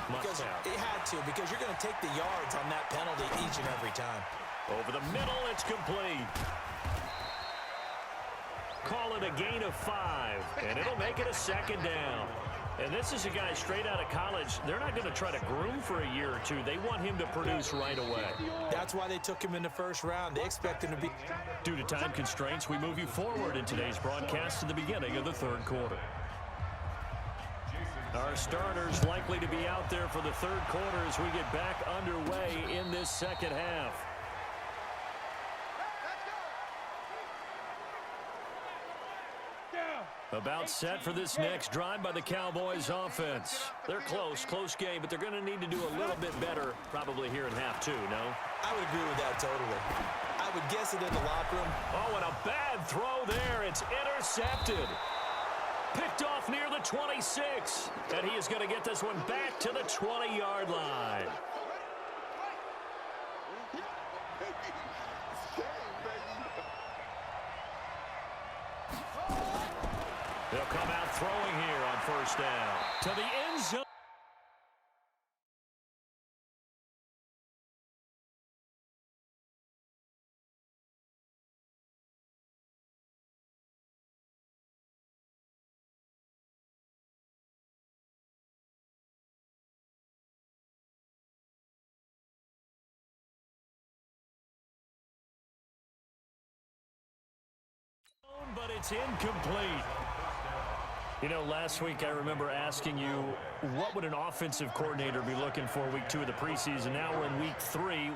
Because it had to, because you're going to take the yards on that penalty each and every time. Over the middle, it's complete. Call it a gain of 5, and it'll make it a second down. And this is a guy straight out of college. They're not going to try to groom for a year or two. They want him to produce right away. That's why they took him in the first round. They expect him to be. Due to time constraints, we move you forward in today's broadcast to the beginning of the third quarter. Our starters likely to be out there for the third quarter as we get back underway in this second half. About set for this next drive by the Cowboys offense. They're close game, but they're going to need to do a little bit better probably here in half two, no? I would agree with that totally. I would guess it in the locker room. Oh, and a bad throw there. It's intercepted. Picked off near the 26. And he is going to get this one back to the 20-yard line. They'll come out throwing here on first down. To the end zone. But it's incomplete. You know, last week I remember asking you, what would an offensive coordinator be looking for week 2 of the preseason? Now we're in week 3.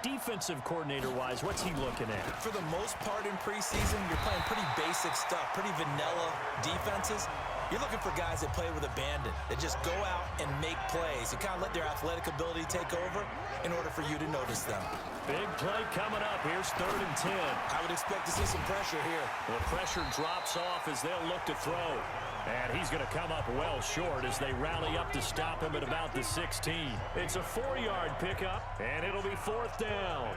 Defensive coordinator-wise, what's he looking at? For the most part in preseason, you're playing pretty basic stuff, pretty vanilla defenses. You're looking for guys that play with abandon, that just go out and make plays. You kind of let their athletic ability take over in order for you to notice them. Big play coming up. Here's 3rd and 10. I would expect to see some pressure here. The pressure drops off as they'll look to throw. And he's going to come up well short as they rally up to stop him at about the 16. It's a 4-yard pickup, and it'll be 4th down.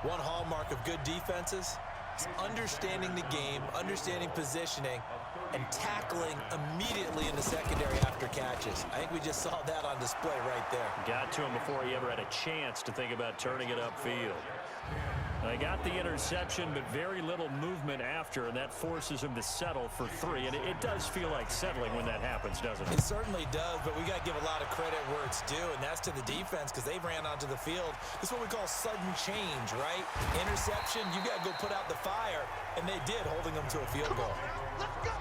One hallmark of good defenses is understanding the game, understanding positioning, and tackling immediately in the secondary after catches. I think we just saw that on display right there. Got to him before he ever had a chance to think about turning it upfield. They got the interception, but very little movement after, and that forces him to settle for 3. And it does feel like settling when that happens, doesn't it? It certainly does, but we got to give a lot of credit where it's due, and that's to the defense because they ran onto the field. This is what we call sudden change, right? Interception, you got to go put out the fire, and they did, holding them to a field goal. Let's go.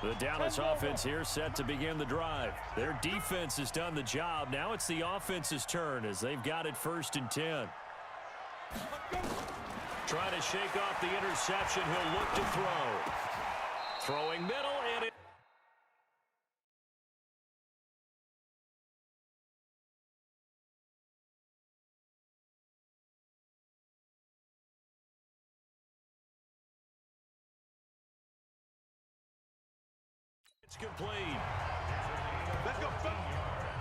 The Dallas offense here set to begin the drive. Their defense has done the job. Now it's the offense's turn as they've got it 1st and 10. Trying to shake off the interception. He'll look to throw. Throwing middle, and it. It's complete.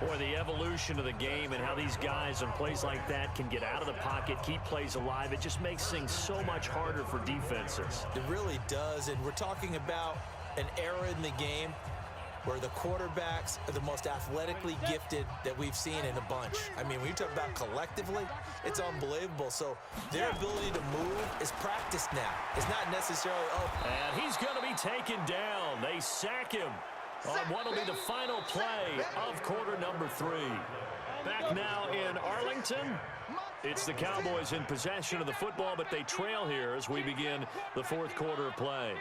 Boy, the evolution of the game and how these guys on plays like that can get out of the pocket, keep plays alive, it just makes things so much harder for defenses. It really does, and we're talking about an era in the game where the quarterbacks are the most athletically gifted that we've seen in a bunch. I mean, when you talk about collectively, it's unbelievable. So their ability to move is practiced now. It's not necessarily, And he's going to be taken down. They sack him on what will be the final play of quarter number 3. Back now in Arlington. It's the Cowboys in possession of the football, but they trail here as we begin the 4th quarter of play.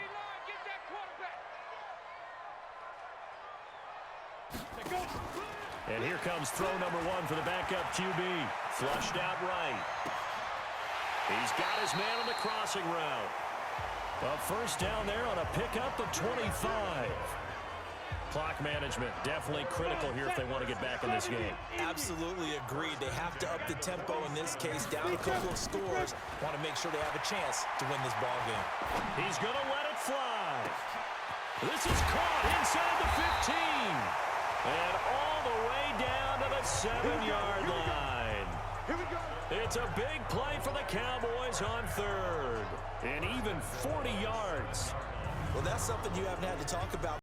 And here comes throw number 1 for the backup QB. Flushed out right. He's got his man on the crossing route. A 1st down there on a pickup of 25. Clock management definitely critical here if they want to get back in this game. Absolutely agreed. They have to up the tempo in this case, down a couple of scores. Want to make sure they have a chance to win this ball game. He's going to let it fly. This is caught inside the 15. And all the way down to the 7-yard line. It's a big play for the Cowboys on 3rd. And even 40 yards. Well, that's something you haven't had to talk about.